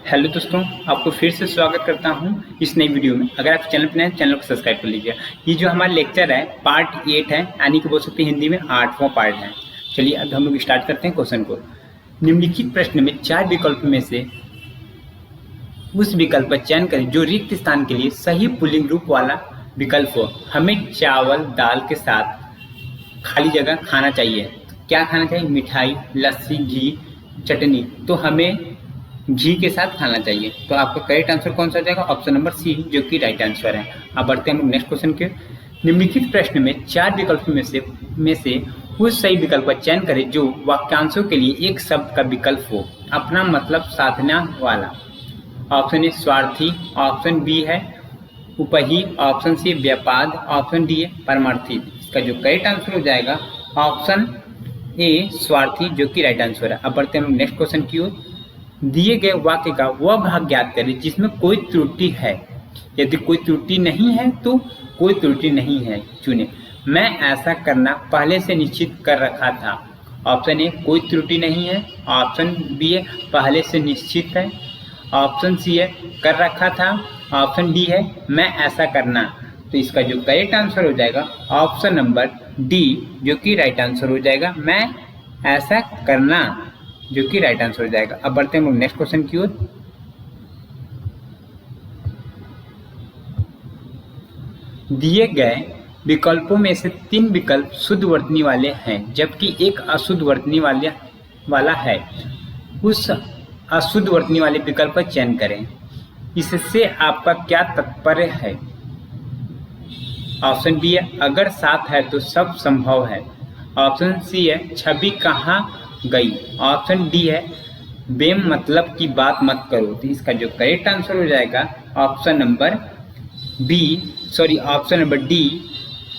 Hello दोस्तों, आपको फिर से स्वागत करता हूं इस नई वीडियो में। अगर आप चैनल पर नए हैं, चैनल को सब्सक्राइब कर लीजिए। ये जो हमारा लेक्चर है पार्ट 8 है, यानी कि बोल सकते हैं हिंदी में 8वां पार्ट है। चलिए अब हम लोग स्टार्ट करते हैं क्वेश्चन को। निम्नलिखित प्रश्न में 4 विकल्प में से उस विकल्प का चयन करें जो रिक्त स्थान के लिए सही पुल्लिंग रूप वाला विकल्प हो। हमें चावल दाल के साथ खाली जगह खाना चाहिए। क्या खाना चाहिए? मिठाई, लस्सी, घी, चटनी। तो हमें घी के साथ खाना चाहिए। तो आपका करेक्ट आंसर कौन सा हो जाएगा? ऑप्शन नंबर सी, जो कि राइट आंसर है। अब बढ़ते हैं हम नेक्स्ट क्वेश्चन के। निम्नलिखित प्रश्न में 4 विकल्प में से उस सही विकल्प का चयन करें जो वाक्यांशों के लिए एक शब्द का विकल्प हो, अपना मतलब साधना वाला। ऑप्शन ए स्वार्थी, ऑप्शन बी है उपही, ऑप्शन सी व्यापाद, ऑप्शन डी है परमार्थी। इसका जो करेक्ट आंसर हो जाएगा ऑप्शन ए स्वार्थी, जो कि राइट आंसर है। अब बढ़ते हैं हम नेक्स्ट क्वेश्चन की ओर। दिए गए वाक्य का वह भाग ज्ञात करें जिसमें कोई त्रुटि है। यदि कोई त्रुटि नहीं है तो कोई त्रुटि नहीं है चुने। मैं ऐसा करना पहले से निश्चित कर रखा था। ऑप्शन ए कोई त्रुटि नहीं है, ऑप्शन बी है पहले से निश्चित है, ऑप्शन सी है कर रखा था, ऑप्शन डी है मैं ऐसा करना। तो इसका जो करेक्ट आंसर हो जाएगा ऑप्शन नंबर डी, जो कि राइट आंसर हो जाएगा, मैं ऐसा करना, जो कि राइट आंसर हो जाएगा। अब बढ़ते हैं हम नेक्स्ट क्वेश्चन की ओर। दिए गए विकल्पों में से 3 विकल्प शुद्ध वर्तनी वाले हैं जबकि एक अशुद्ध वर्तनी वाला है। उस अशुद्ध वर्तनी वाले विकल्प का चयन करें। इससे आपका क्या तात्पर्य है? ऑप्शन बी है अगर साथ है तो सब संभव है, ऑप्शन सी है छवि कहाँ गई, ऑप्शन डी है बेम मतलब की बात मत करो। तो इसका जो करेक्ट आंसर हो जाएगा ऑप्शन नंबर डी,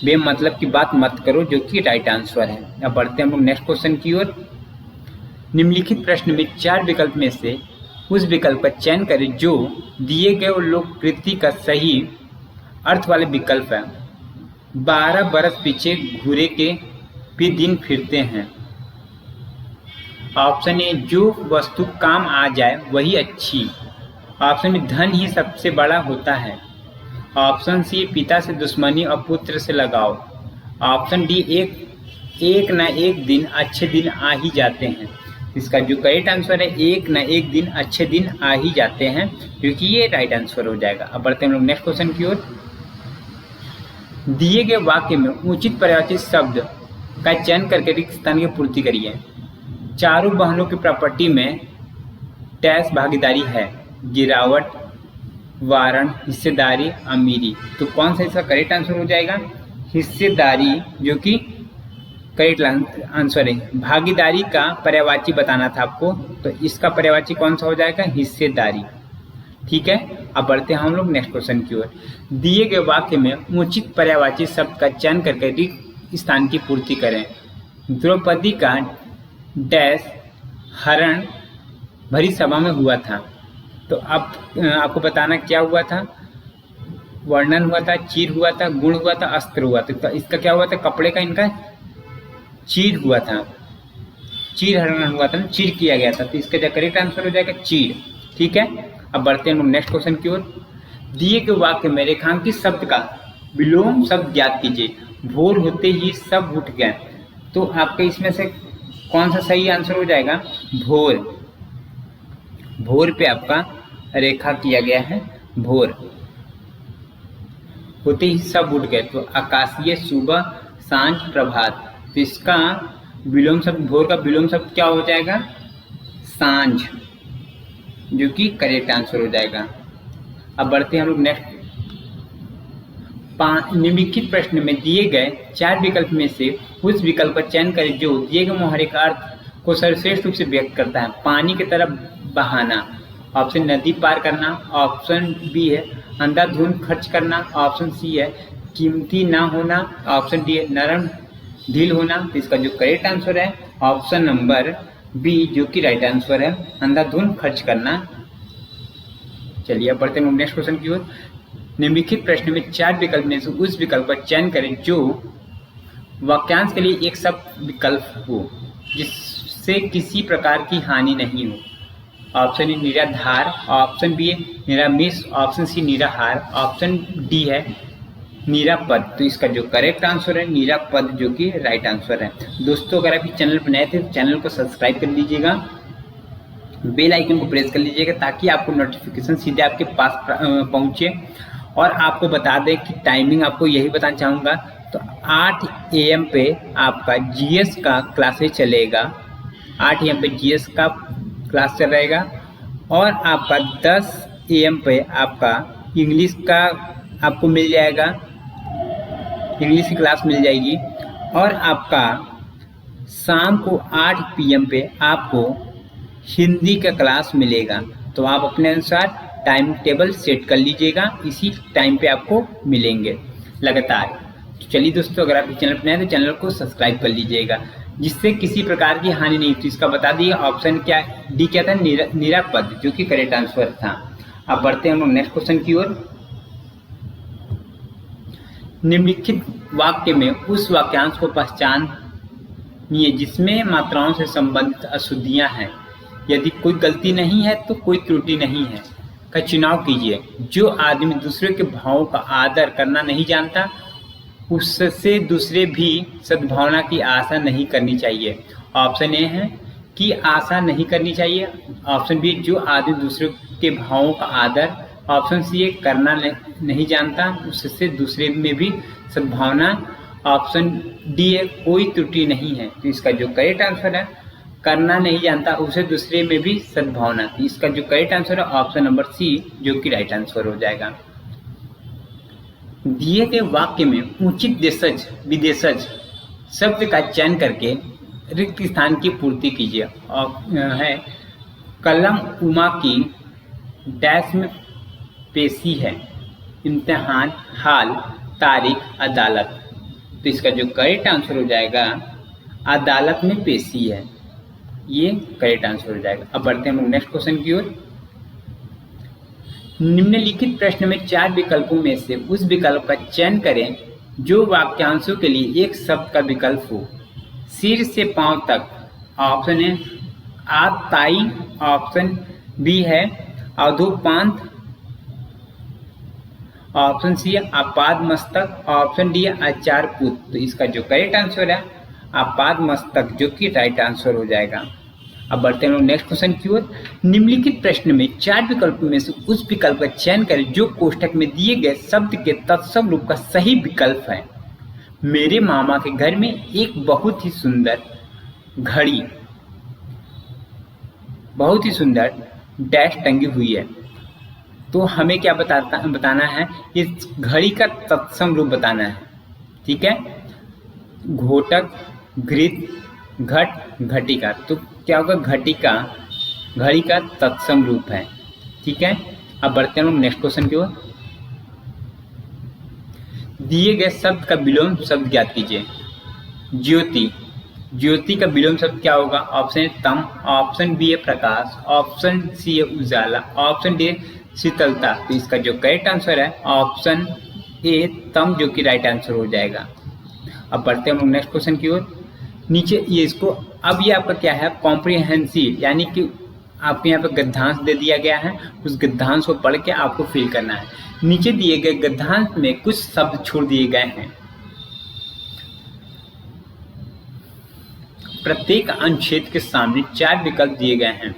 बेम मतलब की बात मत करो, जो कि राइट आंसर है। अब बढ़ते हैं हम लोग नेक्स्ट क्वेश्चन की ओर। निम्नलिखित प्रश्न में 4 विकल्प में से उस विकल्प का चयन करें जो दिए गए लोक कृति का सही अर्थ वाले विकल्प है। 12 बरस पीछे घूरे के भी दिन फिरते हैं। ऑप्शन ए जो वस्तु काम आ जाए वही अच्छी, ऑप्शन बी धन ही सबसे बड़ा होता है, ऑप्शन सी पिता से दुश्मनी और पुत्र से लगाव, ऑप्शन डी एक न एक दिन अच्छे दिन आ ही जाते हैं। इसका जो करेक्ट आंसर है एक न एक दिन अच्छे दिन आ ही जाते हैं, क्योंकि ये राइट आंसर हो जाएगा। अब बढ़ते हैं हम लोग नेक्स्ट क्वेश्चन की ओर। दिए गए वाक्य में उचित पर्यायवाची शब्द का चयन करके रिक्त स्थान की पूर्ति करिए। चारों बहनों की प्रॉपर्टी में टैक्स भागीदारी है, गिरावट, वारण, हिस्सेदारी, अमीरी। तो कौन सा इसका करेक्ट आंसर हो जाएगा? हिस्सेदारी, जो कि करेक्ट आंसर है। भागीदारी का पर्यायवाची बताना था आपको, तो इसका पर्यायवाची कौन सा हो जाएगा? हिस्सेदारी। ठीक है, अब बढ़ते हैं हम लोग नेक्स्ट क्वेश्चन की ओर। दिए गए वाक्य में उचित पर्यायवाची शब्द का चयन करके रिक्त स्थान की पूर्ति करें। द्रौपदी का डैश हरण भरी सभा में हुआ था। तो अब आपको बताना क्या हुआ था? वर्णन हुआ था, चीर हुआ था, गुण हुआ था, अस्त्र हुआ था। तो इसका क्या हुआ था? कपड़े का इनका चीर हुआ था, चीर हरण हुआ था ना, चीर किया गया था। तो इसका करेक्ट आंसर हो जाएगा चीर। ठीक है, अब बढ़ते हैं हम नेक्स्ट क्वेश्चन की ओर। दिए गए वाक्य में रेखांकित शब्द का विलोम शब्द ज्ञात कीजिए। भोर होते ही सब उठ गए। तो आपके इसमें से कौन सा सही आंसर हो जाएगा? भोर। भोर पे आपका रेखा किया गया है, भोर होते ही सब उठ गए। तो आकाशीय, सुबह, सांझ, प्रभात। तो इसका विलोम शब्द, भोर का विलोम शब्द क्या हो जाएगा? सांझ, जो कि करेक्ट आंसर हो जाएगा। अब बढ़ते हैं हम लोग नेक्स्ट। निम्नलिखित प्रश्न में दिए गए 4 विकल्प में से उस विकल्प का चयन करें जो दिए गए मुहावरे का अर्थ को सर्वश्रेष्ठ रूप से व्यक्त करता है। पानी की तरफ बहाना, ऑप्शन नदी पार करना, ऑप्शन बी है अंधाधुंध खर्च करना, ऑप्शन सी है कीमती ना होना, ऑप्शन डी है नरम ढील होना। तो इसका जो करेक्ट आंसर है ऑप्शन नंबर बी, जो कि राइट आंसर है अंधाधुंध खर्च करना। चलिए अब बढ़ते हैं नेक्स्ट क्वेश्चन की ओर। निम्नलिखित प्रश्न में 4 विकल्प में से उस विकल्प का चयन करें जो वाक्यांश के लिए एक सब विकल्प हो जिससे किसी प्रकार की हानि नहीं हो। ऑप्शन ए निराधार, ऑप्शन बी है निरामिष, ऑप्शन सी निराहार, ऑप्शन डी है निरापद। तो इसका जो करेक्ट आंसर है निरापद, जो कि राइट आंसर है। दोस्तों अगर आप इस चैनल पर नए थे तो चैनल को सब्सक्राइब कर लीजिएगा, बेल आइकन को प्रेस कर लीजिएगा ताकि आपको नोटिफिकेशन सीधे आपके पास पहुंचे। और आपको बता दें कि टाइमिंग आपको यही बताना चाहूँगा, तो 8 AM पे आपका जीएस का क्लासेस चलेगा, 8 AM पे जीएस का क्लास चलेगा और आपका 10 AM पे आपका इंग्लिश का आपको मिल जाएगा, इंग्लिश की क्लास मिल जाएगी। और आपका शाम को 8 PM पे आपको हिंदी का क्लास मिलेगा। तो आप अपने अनुसार टाइम टेबल सेट कर लीजिएगा, इसी टाइम पे आपको मिलेंगे लगातार। तो चलिए दोस्तों अगर आप इस चैनल पर नए हैं तो चैनल को सब्सक्राइब कर लीजिएगा जिससे किसी प्रकार की हानि नहीं। तो इसका बता दिए ऑप्शन क्या डी क्या था, निरापद, जो कि करेक्ट आंसर था। अब बढ़ते हैं हम लोग नेक्स्ट क्वेश्चन की ओर। निम्नलिखित वाक्य में उस वाक्यांश को पहचानिए जिसमें मात्राओं से संबंधित अशुद्धियां हैं। यदि कोई गलती नहीं है तो कोई त्रुटि नहीं है का चुनाव कीजिए। जो आदमी दूसरे के भावों का आदर करना नहीं जानता उससे दूसरे भी सद्भावना की आशा नहीं करनी चाहिए। ऑप्शन ए है कि आशा नहीं करनी चाहिए, ऑप्शन बी जो आदमी दूसरे के भावों का आदर, ऑप्शन सी है करना नहीं जानता उससे दूसरे में भी सद्भावना, ऑप्शन डी है कोई त्रुटि नहीं है। तो इसका जो करेक्ट आंसर है करना नहीं जानता उसे दूसरे में भी सद्भावना। तो इसका जो करेक्ट आंसर है ऑप्शन नंबर सी, जो कि राइट आंसर हो जाएगा। दिए गए वाक्य में उचित देशज विदेशज शब्द का चयन करके रिक्त स्थान की पूर्ति कीजिए। है कलम उमा की डैश में पेशी है, इम्तिहान, हाल, तारीख, अदालत। तो इसका जो करेक्ट आंसर हो जाएगा अदालत में पेशी है, ये करेक्ट आंसर हो जाएगा। अब बढ़ते हैं हम लोग नेक्स्ट क्वेश्चन की ओर। निम्नलिखित प्रश्न में 4 विकल्पों में से उस विकल्प का चयन करें जो वाक्यांशों के लिए एक शब्द का विकल्प हो। सिर से पांव तक, ऑप्शन है आताई, ऑप्शन बी है अधोपांत, ऑप्शन सी है आपाद मस्तक, ऑप्शन डी है आचारपूत। तो इसका जो करेक्ट आंसर है आपाद मस्तक, जो कि राइट आंसर हो जाएगा। अब बढ़ते हैं लोग नेक्स्ट क्वेश्चन की ओर। निम्नलिखित प्रश्न में 4 विकल्पों में से उस विकल्प का चयन करें जो कोष्ठक में दिए गए शब्द के तत्सम रूप का सही विकल्प है। मेरे मामा के घर में एक बहुत ही सुंदर घड़ी, बहुत ही सुंदर डैश टंगी हुई है। तो हमें क्या बताना है, इस घड़ी का तत्सम रूप बताना है। ठीक है, घोटक, घृत, घट, घटिका। तो क्या होगा, घटिका घड़ी का तत्सम रूप है। ठीक है, अब बढ़ते हैं नेक्स्ट क्वेश्चन की ओर। दिए गए शब्द का विलोम शब्द ज्ञात कीजिए। ज्योति, ज्योति का विलोम शब्द क्या होगा, ऑप्शन ए तम, ऑप्शन बी है प्रकाश, ऑप्शन सी है उजाला, ऑप्शन डी शीतलता। तो इसका जो करेक्ट आंसर है ऑप्शन ए तम, जो कि राइट आंसर हो जाएगा। अब बढ़ते हैं हम नेक्स्ट क्वेश्चन की ओर। नीचे ये इसको, अब ये आपका क्या है, कॉम्प्रिहेंसिव, यानी कि आपको यहाँ पे गद्यांश दे दिया गया है, उस गद्यांश को पढ़ के आपको फिल करना है। नीचे दिए गए गद्यांश में कुछ शब्द छोड़ दिए गए हैं। प्रत्येक अनुच्छेद के सामने 4 विकल्प दिए गए हैं।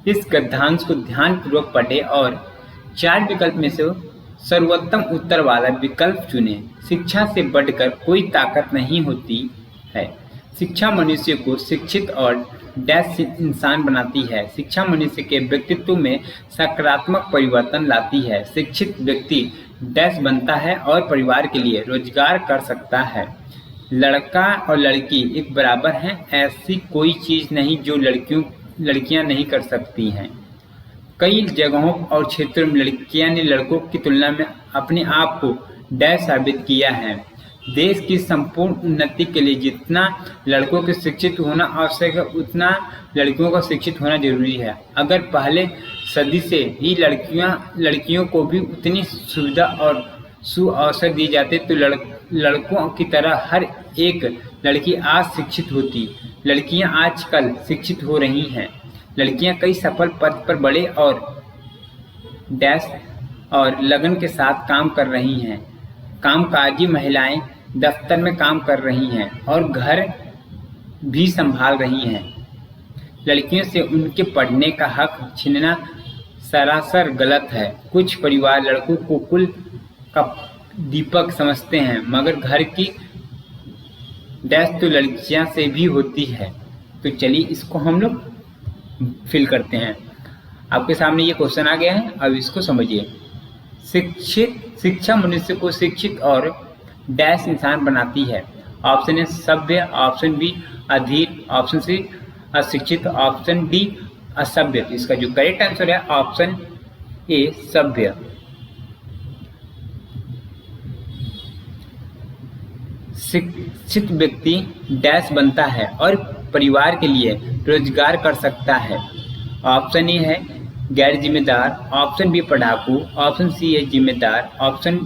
इस गद्यांश को ध्यानपूर्वक पढ़े और 4 विकल्प में से सर्वोत्तम उत्तर वाला विकल्प चुने। शिक्षा से बढ़कर कोई ताकत नहीं होती है। शिक्षा मनुष्य को शिक्षित और डैश इंसान बनाती है। शिक्षा मनुष्य के व्यक्तित्व में सकारात्मक परिवर्तन लाती है। शिक्षित व्यक्ति डैश बनता है और परिवार के लिए रोजगार कर सकता है। लड़का और लड़की एक बराबर हैं, ऐसी कोई चीज़ नहीं जो लड़कियां नहीं कर सकती हैं। कई जगहों और क्षेत्रों में लड़कियां ने लड़कों की तुलना में अपने आप को डैश साबित किया है। देश की संपूर्ण उन्नति के लिए जितना लड़कों के शिक्षित होना आवश्यक है उतना लड़कियों का शिक्षित होना जरूरी है। अगर पहले सदी से ही लड़कियों को भी उतनी सुविधा और सुअवसर दिए जाते तो लड़कों की तरह हर एक लड़की आज शिक्षित होती। लड़कियां आजकल शिक्षित हो रही हैं। लड़कियां कई सफल पद पर बड़े और डैश और लगन के साथ काम कर रही हैं। कामकाजी महिलाएं दफ्तर में काम कर रही हैं और घर भी संभाल रही हैं। लड़कियों से उनके पढ़ने का हक छीनना सरासर गलत है। कुछ परिवार लड़कों को कुल का दीपक समझते हैं, मगर घर की डैश तो लड़कियां से भी होती है। तो चलिए इसको हम लोग फिल करते हैं। आपके सामने ये क्वेश्चन आ गया है, अब इसको समझिए। शिक्षा मनुष्य को शिक्षित और डैश इंसान बनाती है। ऑप्शन ए सभ्य, ऑप्शन बी अधीर, ऑप्शन सी अशिक्षित, ऑप्शन डी असभ्य। तो इसका जो करेक्ट आंसर है ऑप्शन ए सभ्य। शिक्षित व्यक्ति डैश बनता है और परिवार के लिए रोजगार कर सकता है। ऑप्शन ए है गैर जिम्मेदार, ऑप्शन बी पढ़ाकू, ऑप्शन सी है जिम्मेदार, ऑप्शन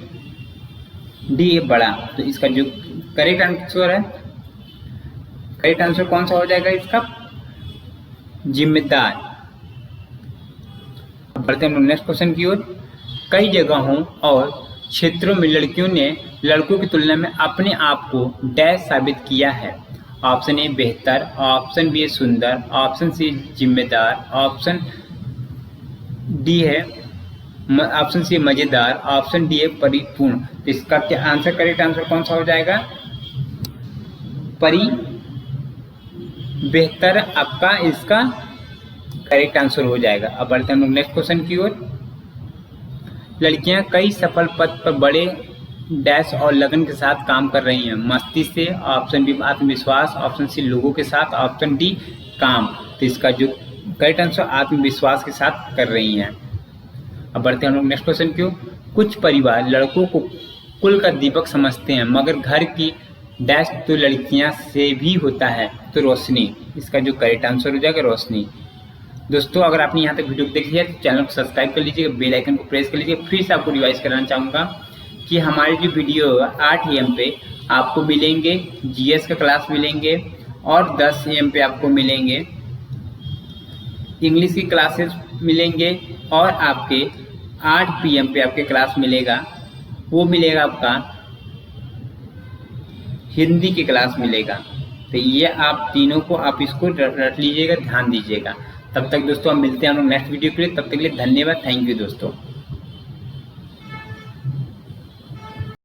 डी है बड़ा। तो इसका जो करेक्ट आंसर है, करेक्ट आंसर कौन सा हो जाएगा इसका? जिम्मेदार। बढ़ते हैं नेक्स्ट क्वेश्चन की ओर। कई जगहों और क्षेत्रों में लड़कियों ने लड़कों की तुलना में अपने आप को डैश साबित किया है। ऑप्शन ए बेहतर, ऑप्शन बी सुंदर, ऑप्शन सी जिम्मेदार, ऑप्शन डी है ऑप्शन सी मजेदार, ऑप्शन डी है परिपूर्ण। तो इसका क्या आंसर, करेक्ट आंसर कौन सा हो जाएगा? बेहतर आपका इसका करेक्ट आंसर हो जाएगा। अब बढ़ते हैं नेक्स्ट क्वेश्चन की ओर। लड़कियां कई सफल पद पर बड़े डैश और लगन के साथ काम कर रही हैं। मस्ती से, ऑप्शन बी आत्मविश्वास, ऑप्शन सी लोगों के साथ, ऑप्शन डी काम। तो इसका जो करेक्ट आंसर आत्मविश्वास के साथ कर रही हैं। अब बढ़ते हैं हम लोग नेक्स्ट क्वेश्चन की ओर। कुछ परिवार लड़कों को कुल का दीपक समझते हैं, मगर घर की डैश तो लड़कियां से भी होता है। तो रोशनी। इसका जो करेक्ट आंसर हो जाएगा रोशनी। दोस्तों अगर आपने यहाँ तक वीडियो देख लिया तो चैनल को सब्सक्राइब कर लीजिएगा, बेल आइकन को प्रेस कर लीजिए। फिर से आपको रिवाइज कराना चाहूँगा कि हमारे जो वीडियो 8 AM पे आपको मिलेंगे, GS का क्लास मिलेंगे और 10 AM पे आपको मिलेंगे इंग्लिश की क्लासेस मिलेंगे और आपके 8 PM पे आपके क्लास मिलेगा, वो मिलेगा आपका हिंदी की क्लास मिलेगा। तो ये आप तीनों को आप इसको रट लीजिएगा, ध्यान दीजिएगा। तब तक दोस्तों हम मिलते हैं हम लोग नेक्स्ट वीडियो के लिए। तब तक के लिए धन्यवाद, थैंक यू दोस्तों।